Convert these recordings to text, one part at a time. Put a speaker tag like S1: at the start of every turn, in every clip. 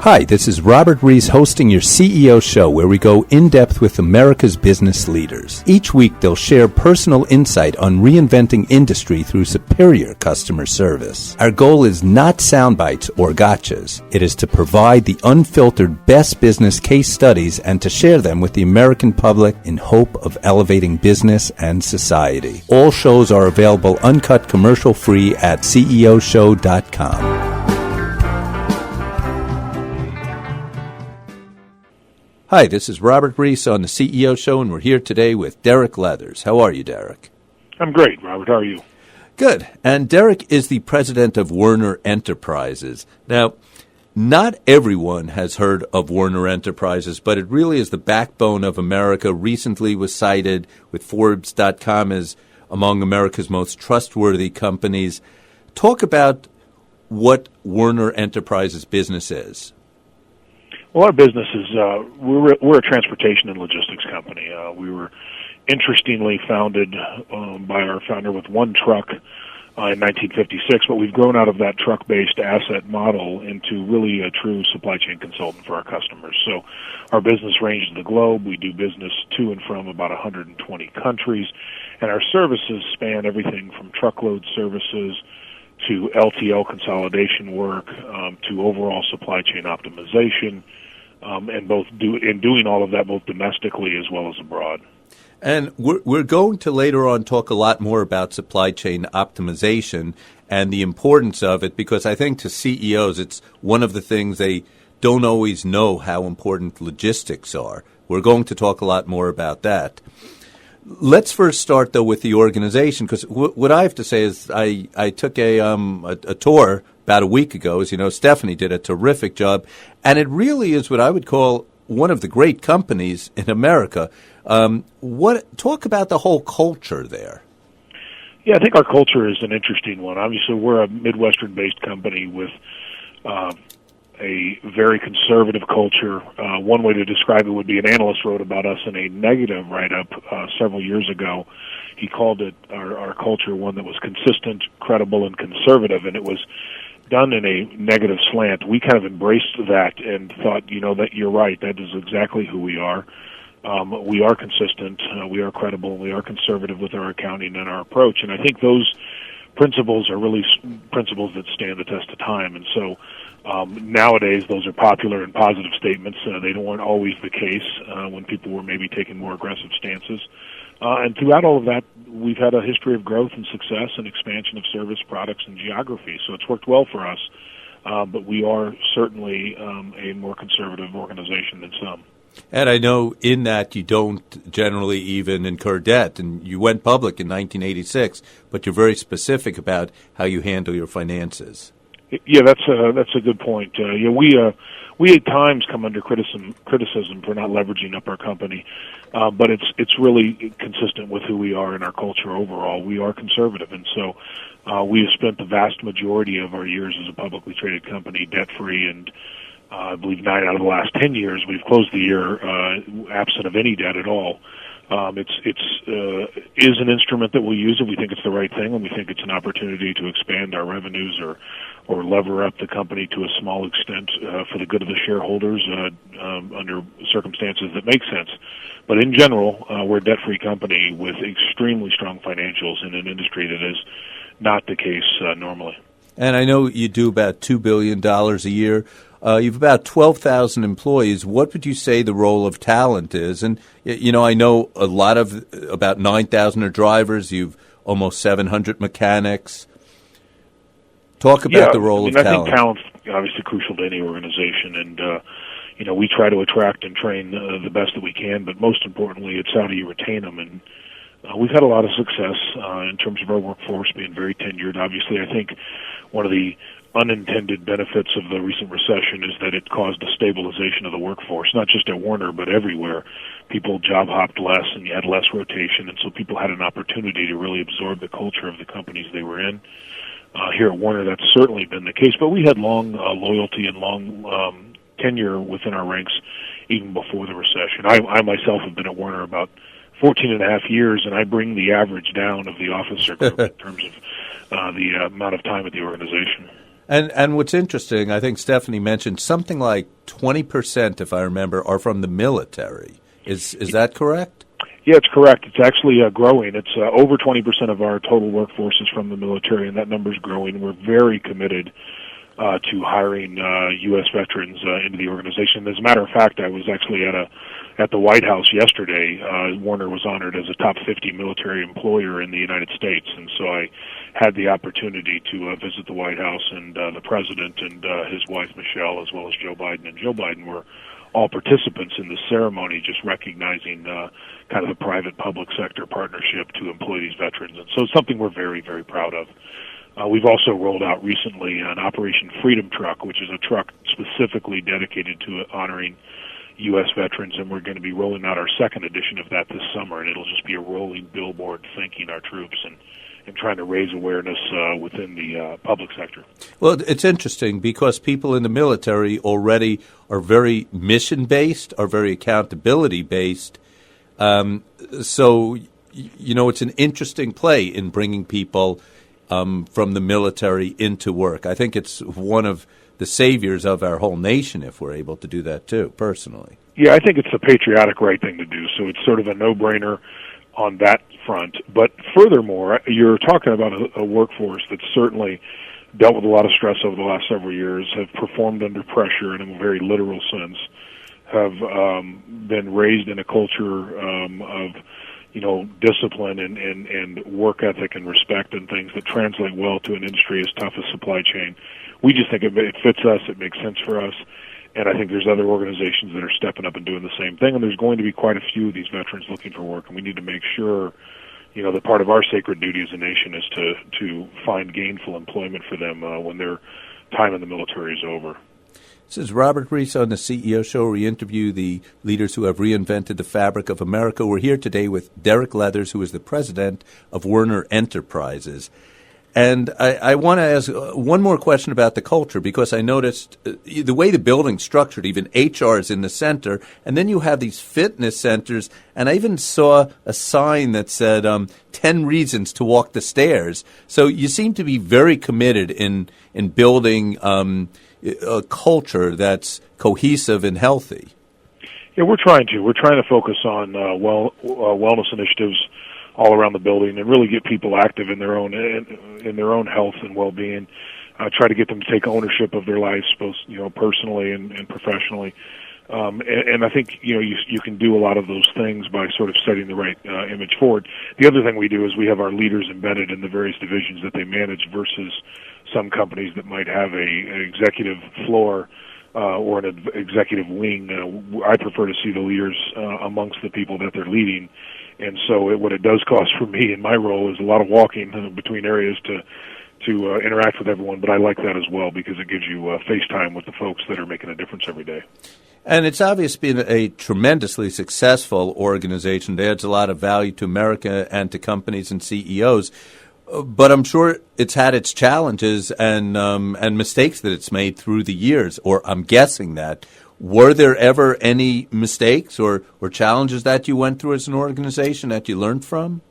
S1: Hi, this is Robert Reiss hosting your CEO show where we go in-depth with America's business leaders. Each week they'll share personal insight on reinventing industry through superior customer service. Our goal is not sound bites or gotchas. It is to provide the unfiltered best business case studies and to share them with the American public in hope of elevating business and society. All shows are available uncut commercial-free at ceoshow.com. Hi, this is Robert Reiss on the CEO Show, and we're here today with Derek Leathers. How are you, Derek?
S2: I'm great, Robert. How are you?
S1: Good. And Derek is the president of Werner Enterprises. Now, not everyone has heard of Werner Enterprises, but it really is the backbone of America. Recently was cited with Forbes.com as among America's most trustworthy companies. Talk about what Werner Enterprises business is.
S2: Well, our business is, we're a transportation and logistics company. We were interestingly founded by our founder with one truck in 1956, but we've grown out of that truck-based asset model into really a true supply chain consultant for our customers. So our business ranges the globe. We do business to and from about 120 countries, and our services span everything from truckload services to LTL consolidation work, to overall supply chain optimization, and doing all of that both domestically as well as abroad.
S1: And we're going to later on talk a lot more about supply chain optimization and the importance of it, because I think to CEOs it's one of the things they don't always know how important logistics are. We're going to talk a lot more about that. Let's first start, though, with the organization, because what I have to say is I took a tour about a week ago. As you know, Stephanie did a terrific job, and it really is what I would call one of the great companies in America. Talk about the whole culture there.
S2: Yeah, I think our culture is an interesting one. Obviously, we're a Midwestern-based company with a very conservative culture. One way to describe it would be an analyst wrote about us in a negative write-up several years ago. He called it our culture one that was consistent, credible, and conservative, and it was done in a negative slant. We kind of embraced that and thought, that you're right. That is exactly who we are. We are consistent, we are credible, we are conservative with our accounting and our approach, and I think those principles are really principles that stand the test of time. And so nowadays those are popular and positive statements. They weren't always the case when people were maybe taking more aggressive stances. And throughout all of that, we've had a history of growth and success and expansion of service, products, and geography. So it's worked well for us, but we are certainly a more conservative organization than some.
S1: And I know in that you don't generally even incur debt, and you went public in 1986, but you're very specific about how you handle your finances.
S2: Yeah, that's a good point. We at times come under criticism for not leveraging up our company, but it's really consistent with who we are and our culture overall. We are conservative, and so we have spent the vast majority of our years as a publicly traded company debt-free, and I believe 9 out of the last 10 years we've closed the year absent of any debt at all. It's an instrument that we'll use if we think it's the right thing, and we think it's an opportunity to expand our revenues or lever up the company to a small extent for the good of the shareholders under circumstances that make sense. But in general, we're a debt-free company with extremely strong financials in an industry that is not the case normally.
S1: And I know you do about $2 billion a year. You've about 12,000 employees. What would you say the role of talent is? And, I know about 9,000 are drivers. You've almost 700 mechanics. Talk about the role of talent.
S2: I think talent's obviously crucial to any organization. And, we try to attract and train the best that we can. But most importantly, it's how do you retain them. And we've had a lot of success in terms of our workforce being very tenured. Obviously, I think one of the unintended benefits of the recent recession is that it caused a stabilization of the workforce, not just at Werner, but everywhere. People job hopped less and you had less rotation, and so people had an opportunity to really absorb the culture of the companies they were in. Here at Werner, that's certainly been the case, but we had long loyalty and long tenure within our ranks even before the recession. I myself have been at Werner about 14 and a half years, and I bring the average down of the officer group in terms of the amount of time at the organization.
S1: And what's interesting, I think Stephanie mentioned something like 20%, if I remember, are from the military. Is that correct?
S2: Yeah, it's correct. It's actually growing. It's over 20% of our total workforce is from the military, and that number's growing. We're very committed to hiring U.S. veterans into the organization. As a matter of fact, I was actually at the White House yesterday. Werner was honored as a top 50 military employer in the United States, and so I had the opportunity to visit the White House, and the president and his wife Michelle, as well as Joe Biden. And Joe Biden were all participants in the ceremony, just recognizing kind of the private-public sector partnership to employ these veterans. And so it's something we're very, very proud of. We've also rolled out recently an Operation Freedom Truck, which is a truck specifically dedicated to honoring U.S. veterans, and we're going to be rolling out our second edition of that this summer, and it'll just be a rolling billboard thanking our troops and trying to raise awareness within the public sector.
S1: Well, it's interesting because people in the military already are very mission-based, are very accountability-based. So, it's an interesting play in bringing people from the military into work. I think it's one of the saviors of our whole nation if we're able to do that too, personally.
S2: Yeah, I think it's the patriotic right thing to do, so it's sort of a no-brainer on that front. But furthermore, you're talking about a workforce that's certainly dealt with a lot of stress over the last several years, have performed under pressure in a very literal sense, have been raised in a culture of discipline and work ethic and respect and things that translate well to an industry as tough as supply chain. We just think it fits us, it makes sense for us, and I think there's other organizations that are stepping up and doing the same thing, and there's going to be quite a few of these veterans looking for work, and we need to make sure, that part of our sacred duty as a nation is to find gainful employment for them when their time in the military is over.
S1: This is Robert Reiss on the CEO Show, where we interview the leaders who have reinvented the fabric of America. We're here today with Derek Leathers, who is the president of Werner Enterprises. And I want to ask one more question about the culture, because I noticed the way the building's structured, even HR is in the center, and then you have these fitness centers, and I even saw a sign that said 10 reasons to walk the stairs. So you seem to be very committed in building a culture that's cohesive and healthy.
S2: Yeah, we're trying to focus on wellness initiatives all around the building and really get people active in their own health and well-being. Try to get them to take ownership of their lives, both personally and professionally. And I think you can do a lot of those things by sort of setting the right image forward. The other thing we do is we have our leaders embedded in the various divisions that they manage versus some companies that might have an executive floor or an executive wing. I prefer to see the leaders amongst the people that they're leading. And so what it does cost for me in my role is a lot of walking between areas to interact with everyone, but I like that as well because it gives you face time with the folks that are making a difference every day.
S1: And it's obviously been a tremendously successful organization. It adds a lot of value to America and to companies and CEOs. But I'm sure it's had its challenges and mistakes that it's made through the years, or I'm guessing that. Were there ever any mistakes or challenges that you went through as an organization that you learned from?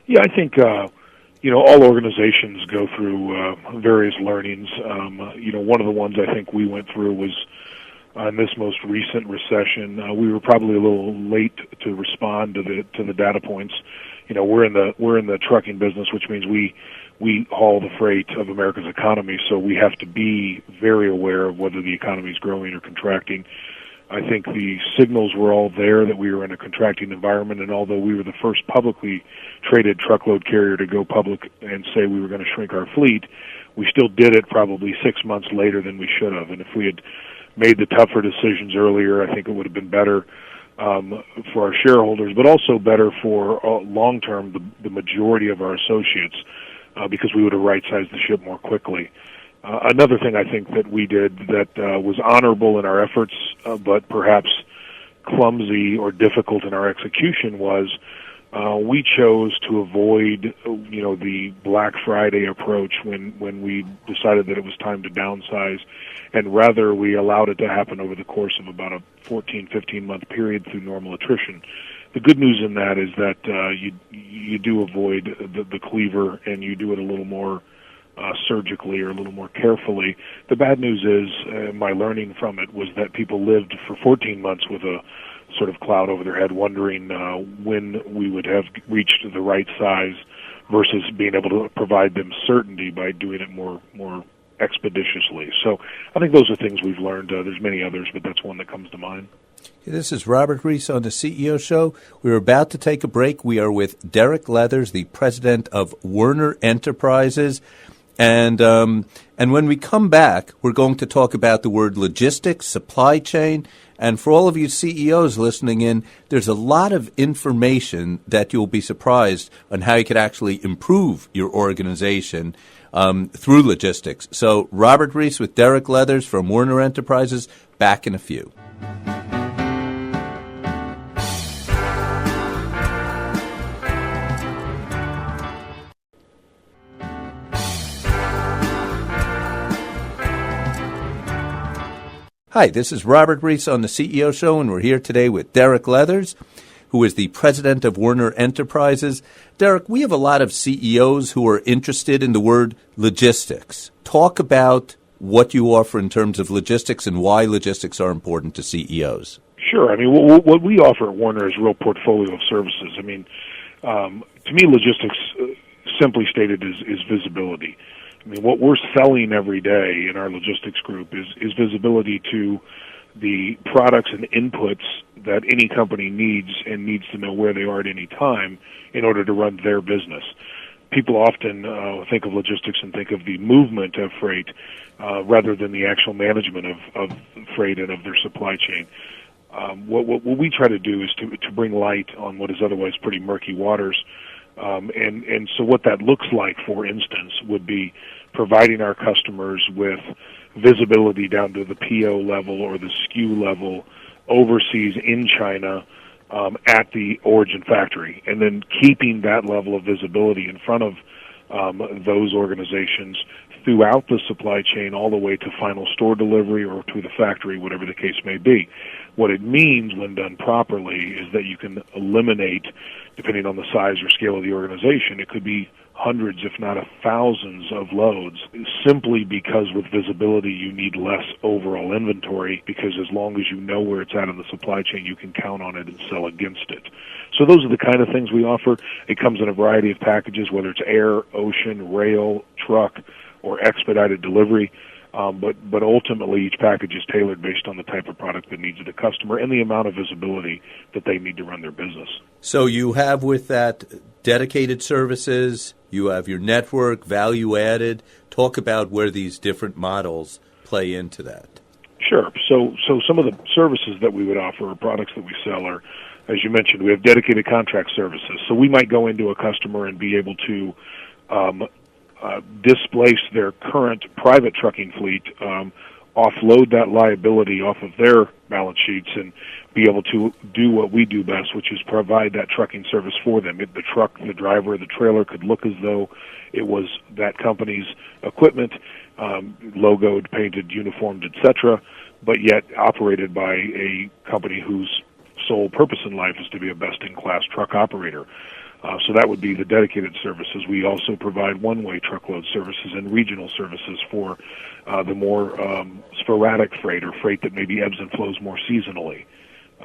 S1: Yeah,
S2: I think all organizations go through various learnings. One of the ones I think we went through was in this most recent recession. We were probably a little late to respond to the data points. We're in the trucking business, which means we haul the freight of America's economy, so we have to be very aware of whether the economy is growing or contracting. I think the signals were all there that we were in a contracting environment, and although we were the first publicly traded truckload carrier to go public and say we were going to shrink our fleet, we still did it probably 6 months later than we should have. And if we had made the tougher decisions earlier, I think it would have been better for our shareholders, but also better for long-term the majority of our associates, because we would have right-sized the ship more quickly. Another thing I think that we did that was honorable in our efforts, but perhaps clumsy or difficult in our execution was we chose to avoid, the Black Friday approach when we decided that it was time to downsize, and rather we allowed it to happen over the course of about a 14, 15-month period through normal attrition. The good news in that is that you do avoid the cleaver, and you do it a little more surgically or a little more carefully. The bad news is, my learning from it was that people lived for 14 months with a sort of cloud over their head, wondering when we would have reached the right size versus being able to provide them certainty by doing it more expeditiously. So I think those are things we've learned. There's many others, but that's one that comes to mind.
S1: This is Robert Reiss on the CEO Show. We're about to take a break. We are with Derek Leathers, the president of Werner Enterprises. And when we come back, we're going to talk about the word logistics, supply chain. And for all of you CEOs listening in, there's a lot of information that you'll be surprised on how you could actually improve your organization through logistics. So Robert Reiss with Derek Leathers from Werner Enterprises, back in a few. Hi, this is Robert Reiss on the CEO Show, and we're here today with Derek Leathers, who is the president of Werner Enterprises. Derek, we have a lot of CEOs who are interested in the word logistics. Talk about what you offer in terms of logistics and why logistics are important to CEOs.
S2: Sure. I mean, what we offer at Werner is a real portfolio of services. I mean, to me, logistics, simply stated, is visibility. I mean, what we're selling every day in our logistics group is visibility to the products and inputs that any company needs and needs to know where they are at any time in order to run their business. People often think of logistics and think of the movement of freight rather than the actual management of freight and of their supply chain. What we try to do is to bring light on what is otherwise pretty murky waters. And so what that looks like, for instance, would be providing our customers with visibility down to the PO level or the SKU level overseas in China at the origin factory, and then keeping that level of visibility in front of those organizations throughout the supply chain all the way to final store delivery or to the factory, whatever the case may be. What it means when done properly is that you can eliminate, depending on the size or scale of the organization, it could be hundreds, if not thousands of loads, simply because with visibility you need less overall inventory, because as long as you know where it's at in the supply chain, you can count on it and sell against it. So those are the kind of things we offer. It comes in a variety of packages, whether it's air, ocean, rail, truck, or expedited delivery. But ultimately, each package is tailored based on the type of product that needs the customer and the amount of visibility that they need to run their business. So
S1: you have with that dedicated services, you have your network, value added. Talk about where these different models play into that.
S2: Sure. So some of the services that we would offer or products that we sell are, as you mentioned, we have dedicated contract services. So we might go into a customer and be able to displace their current private trucking fleet, offload that liability off of their balance sheets, and be able to do what we do best, which is provide that trucking service for them. The truck, the driver, the trailer could look as though it was that company's equipment, logoed, painted, uniformed, etc., but yet operated by a company whose sole purpose in life is to be a best-in-class truck operator. So that would be the dedicated services. We also provide one-way truckload services and regional services for the more sporadic freight or freight that maybe ebbs and flows more seasonally.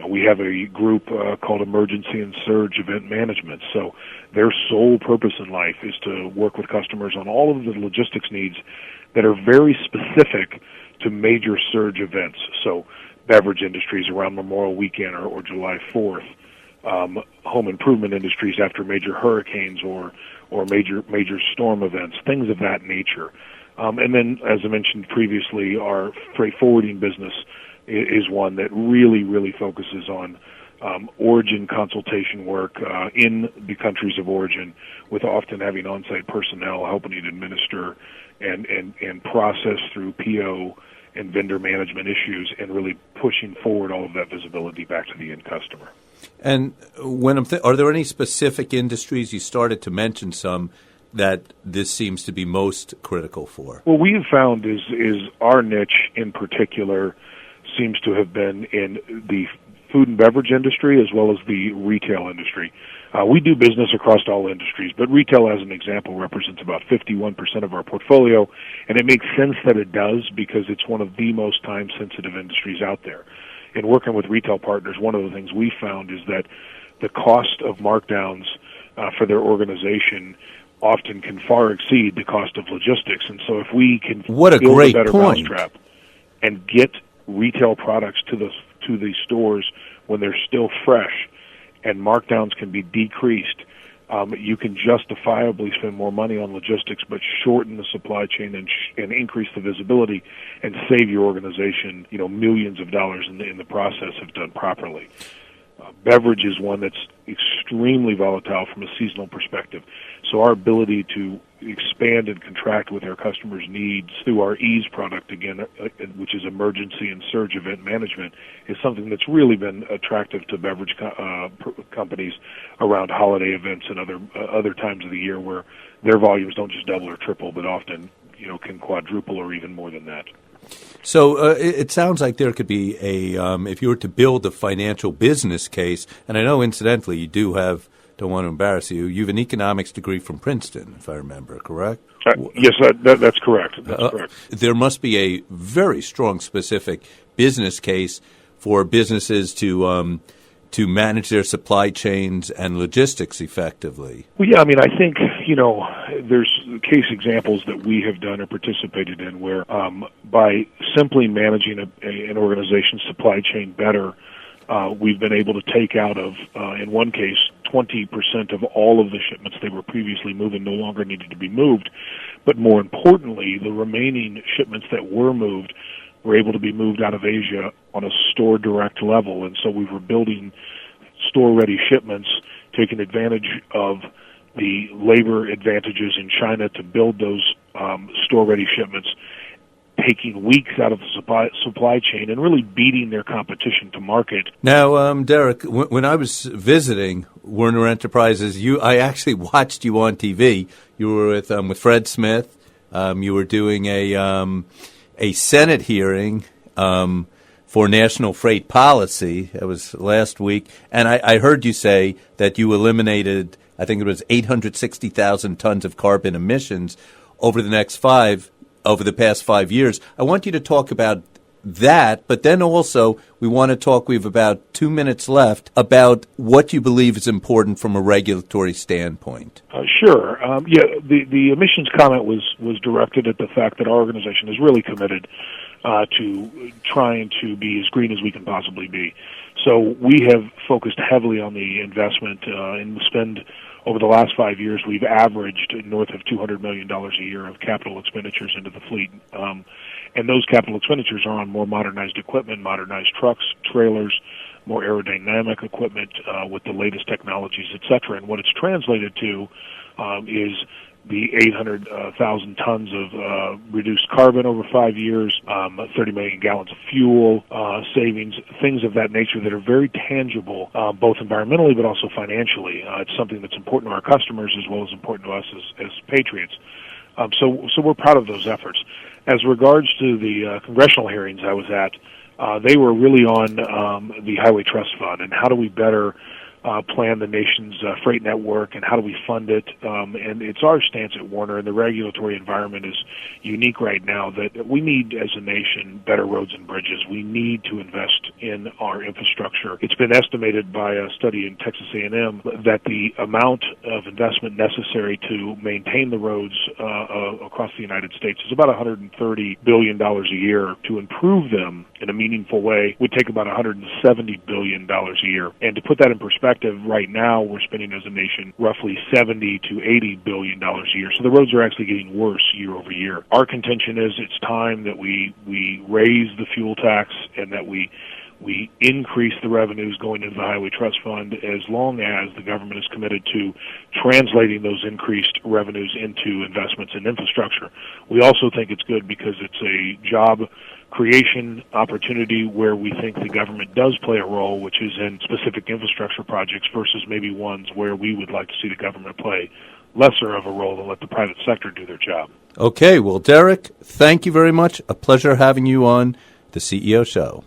S2: We have a group called Emergency and Surge Event Management. So their sole purpose in life is to work with customers on all of the logistics needs that are very specific to major surge events. So beverage industries around Memorial Weekend or July 4th. Home improvement industries after major hurricanes or major storm events, things of that nature. And then, as I mentioned previously, our freight forwarding business is one that really focuses on origin consultation work in the countries of origin, with often having on-site personnel helping to administer and process through PO and vendor management issues, and really pushing forward all of that visibility back to the end customer.
S1: And when are there any specific industries, you started to mention some, that this seems to be most critical for? What
S2: we have found is our niche in particular seems to have been in the food and beverage industry as well as the retail industry. We do business across all industries, but retail, as an example, represents about 51% of our portfolio, and it makes sense that it does because it's one of the most time-sensitive industries out there. In working with retail partners, one of the things we found is that the cost of markdowns for their organization often can far exceed the cost of logistics. And so if we can
S1: build a better
S2: mousetrap and get retail products to the stores when they're still fresh and markdowns can be decreased, you can justifiably spend more money on logistics but shorten the supply chain and increase the visibility and save your organization, millions of dollars in the process if done properly. Beverage is one that's extremely volatile from a seasonal perspective. So our ability to expand and contract with our customers' needs through our EASE product, again, which is Emergency and Surge Event Management, is something that's really been attractive to beverage companies around holiday events and other times of the year where their volumes don't just double or triple, but often can quadruple or even more than that.
S1: So it sounds like there could be if you were to build a financial business case, and I know incidentally you do have, don't want to embarrass you, you have an economics degree from Princeton, if I remember, correct?
S2: Yes, that's correct. That's correct.
S1: There must be a very strong specific business case for businesses to manage their supply chains and logistics effectively.
S2: Well, yeah, I think, there's case examples that we have done or participated in where by simply managing an organization's supply chain better, we've been able to take out of, in one case, 20% of all of the shipments they were previously moving no longer needed to be moved. But more importantly, the remaining shipments that were moved were able to be moved out of Asia on a store direct level. And so we were building store-ready shipments, taking advantage of the labor advantages in China to build those store-ready shipments, taking weeks out of the supply chain and really beating their competition to market.
S1: Now, Derek, when I was visiting Werner Enterprises, I actually watched you on TV. You were with Fred Smith. You were doing a Senate hearing for national freight policy. That was last week. And I heard you say that you eliminated, I think it was 860,000 tons of carbon emissions over the past 5 years. I want you to talk about that, but then also we want to talk, we have about 2 minutes left, about what you believe is important from a regulatory standpoint.
S2: Sure. The emissions comment was directed at the fact that our organization is really committed to trying to be as green as we can possibly be. So we have focused heavily on the investment and spend. Over the last 5 years, we've averaged north of $200 million a year of capital expenditures into the fleet. And those capital expenditures are on more modernized equipment, modernized trucks, trailers, more aerodynamic equipment with the latest technologies, et cetera. And what it's translated to is the 800,000 tons of reduced carbon over 5 years, 30 million gallons of fuel savings, things of that nature that are very tangible, both environmentally but also financially. It's something that's important to our customers as well as important to us as patriots. So we're proud of those efforts. As regards to the congressional hearings I was at, they were really on the Highway Trust Fund and how do we better plan the nation's freight network and how do we fund it. And it's our stance at Werner, and the regulatory environment is unique right now that we need as a nation better roads and bridges. We need to invest in our infrastructure. It's been estimated by a study in Texas A&M that the amount of investment necessary to maintain the roads across the United States is about $130 billion a year. To improve them in a meaningful way would take about $170 billion a year. And to put that in perspective, right now we're spending as a nation roughly $70 to $80 billion a year. So the roads are actually getting worse year over year. Our contention is it's time that we raise the fuel tax and that we increase the revenues going into the Highway Trust Fund as long as the government is committed to translating those increased revenues into investments in infrastructure. We also think it's good because it's a job creation opportunity where we think the government does play a role, which is in specific infrastructure projects versus maybe ones where we would like to see the government play lesser of a role and let the private sector do their job.
S1: Okay, well, Derek, thank you very much. A pleasure having you on the CEO Show.